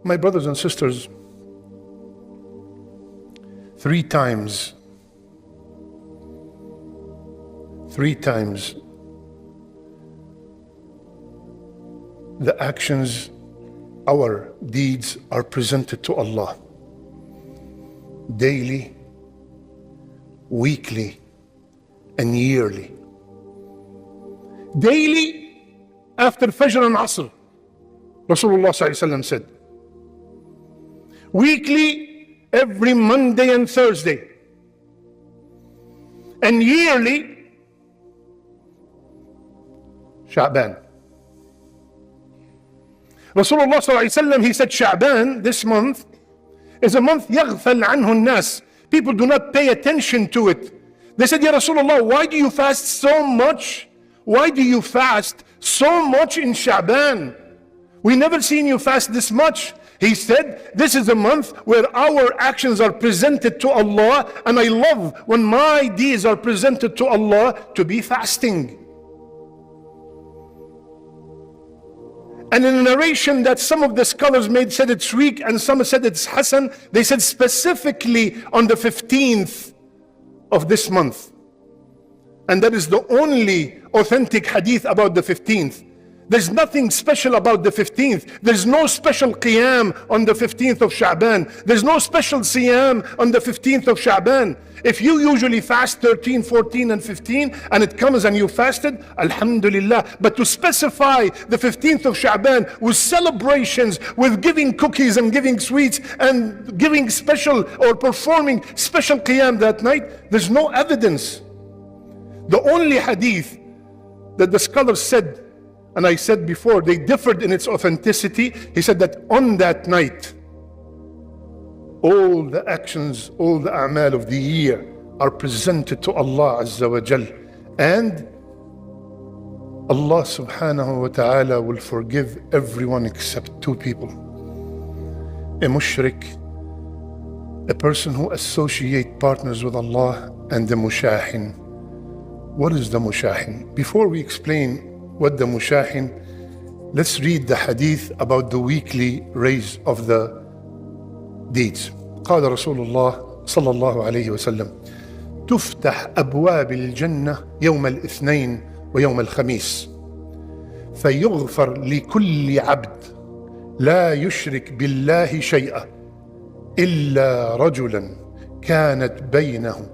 My brothers and sisters, three times the actions, our deeds are presented to Allah. Daily, weekly, and yearly. Daily, after Fajr and Asr, Rasulullah ﷺ said. Weekly, every Monday and Thursday. And yearly, Sha'ban. Rasulullah ﷺ, he said, Sha'ban, this month, is a month يغفل عنه الناس. People do not pay attention to it. They said, Ya Rasulullah, why do you fast so much? Why do you fast so much in Sha'ban? We never seen you fast this much. He said, this is a month where our actions are presented to Allah, and I love when my deeds are presented to Allah to be fasting. And in a narration that some of the scholars made said it's weak and some said it's Hasan, they said specifically on the 15th of this month. And that is the only authentic hadith about the 15th. There's nothing special about the 15th. There's no special qiyam on the 15th of Sha'ban. There's no special siyam on the 15th of Sha'ban. If you usually fast 13, 14, and 15, and it comes and you fasted, alhamdulillah. But to specify the 15th of Sha'ban with celebrations, with giving cookies and giving sweets and giving special or performing special qiyam that night, there's no evidence. The only hadith that the scholars said, and I said before, they differed in its authenticity. He said that on that night, all the actions, all the a'mal of the year are presented to Allah Azza wa Jal. And Allah subhanahu wa ta'ala will forgive everyone except two people. A mushrik, a person who associates partners with Allah, and the mushahin. What is the mushahin? Before we explain what the mushahin, let's read the hadith about the weekly raise of the deeds. قال رسول الله صلى الله عليه وسلم تفتح أبواب الجنة يوم الاثنين ويوم الخميس فيغفر لكل عبد لا يشرك بالله شيئا إلا رجلا كانت بينه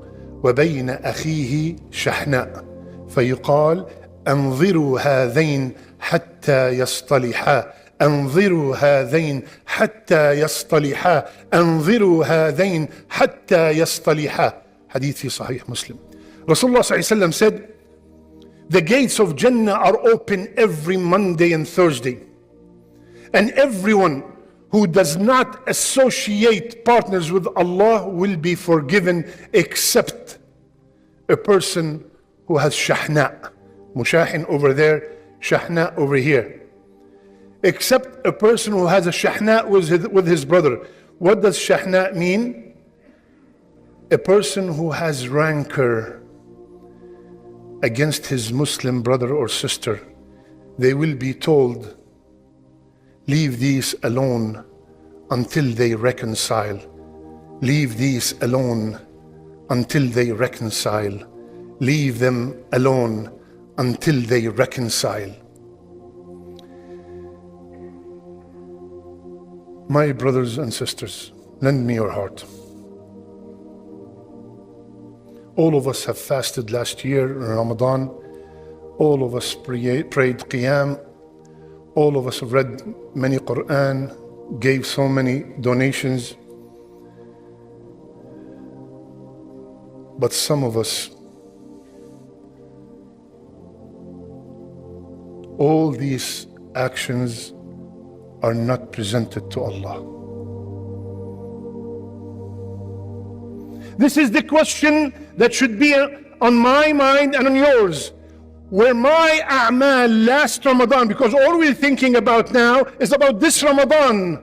وبين أخيه شحناء فيقال أنظروا هذين حتى يصطلحا أنظروا هذين حتى يصطلحا أنظروا هذين حتى يصطلحا. Hadith fi Sahih Muslim. Rasulullah ﷺ said, the gates of Jannah are open every Monday and Thursday, and everyone who does not associate partners with Allah will be forgiven except a person who has shahna. Mushahin over there, shahna over here. Except a person who has a shahna with his brother. What does shahna mean? A person who has rancor against his Muslim brother or sister. They will be told, leave these alone until they reconcile. Leave these alone until they reconcile. Leave them alone until they reconcile. My brothers and sisters, lend me your heart. All of us have fasted last year in Ramadan. All of us prayed qiyam. All of us have read many Quran, gave so many donations. But some of us, all these actions are not presented to Allah. This is the question that should be on my mind and on yours. Were my a'mal last Ramadan, because all we're thinking about now is about this Ramadan.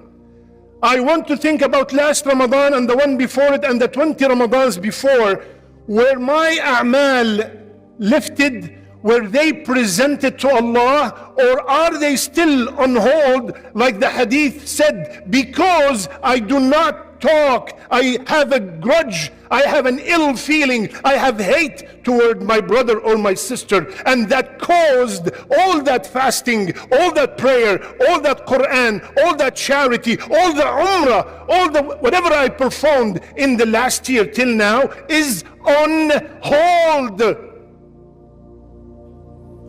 I want to think about last Ramadan and the one before it and the 20 Ramadans before. Were my a'mal lifted? were they presented to Allah, or are they still on hold, like the hadith said, because I do not talk, I have a grudge, I have an ill feeling, I have hate toward my brother or my sister, and that caused all that fasting, all that prayer, all that Quran, all that charity, all the umrah, all the whatever I performed in the last year till now is on hold.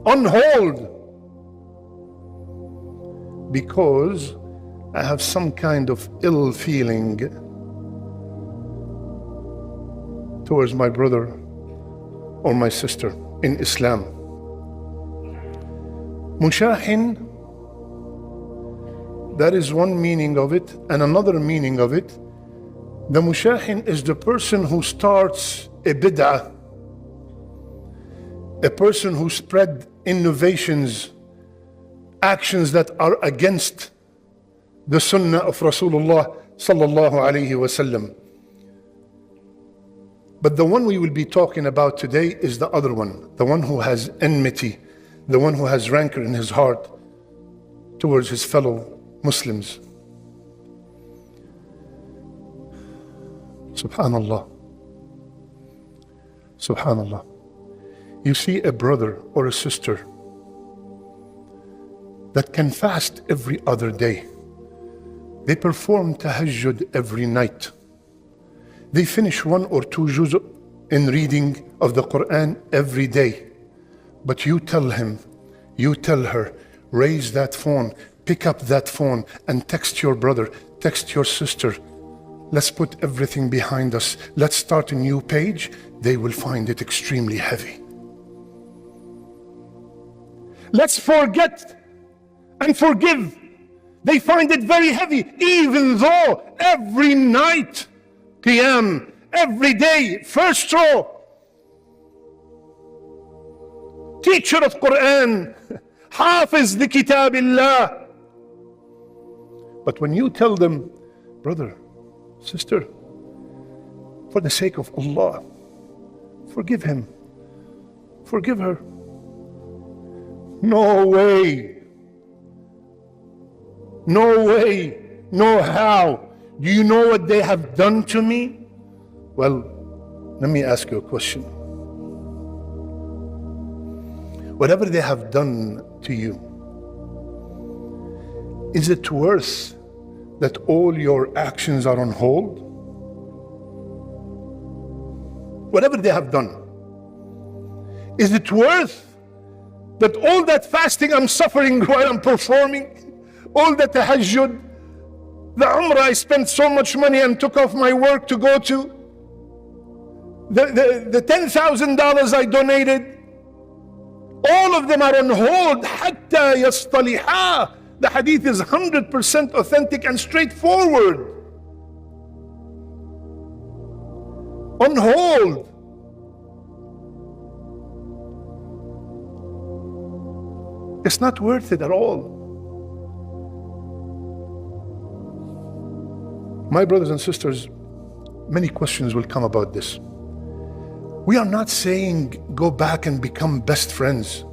On hold, because I have some kind of ill feeling towards my brother or my sister in Islam. Mushahin, that is one meaning of it, and another meaning of it, the mushahin is the person who starts a bid'ah, a person who spread innovations, actions that are against the sunnah of Rasulullah sallallahu alayhi wasallam. But the one we will be talking about today is the other one, the one who has enmity, the one who has rancor in his heart towards his fellow Muslims. Subhanallah. Subhanallah. You see a brother or a sister that can fast every other day. They perform tahajjud every night. They finish 1 or 2 juz in reading of the Quran every day. But you tell him, you tell her, raise that phone, pick up that phone and text your brother, text your sister. Let's put everything behind us. Let's start a new page. They will find it extremely heavy. Let's forget and forgive. They find it very heavy, even though every night, qiyam, every day, first row, teacher of Quran, hafiz the kitabillah. But when you tell them, brother, sister, for the sake of Allah, forgive him, forgive her. No way. No way. No how. Do you know what they have done to me? Well, let me ask you a question. Whatever they have done to you, is it worth that all your actions are on hold? Whatever they have done, is it worth that all that fasting I'm suffering while I'm performing, all the tahajjud, the umrah I spent so much money and took off my work to go to, the $10,000 I donated, all of them are on hold, حتى يصطلحا. The hadith is 100% authentic and straightforward. On hold. It's not worth it at all. My brothers and sisters, many questions will come about this. We are not saying go back and become best friends.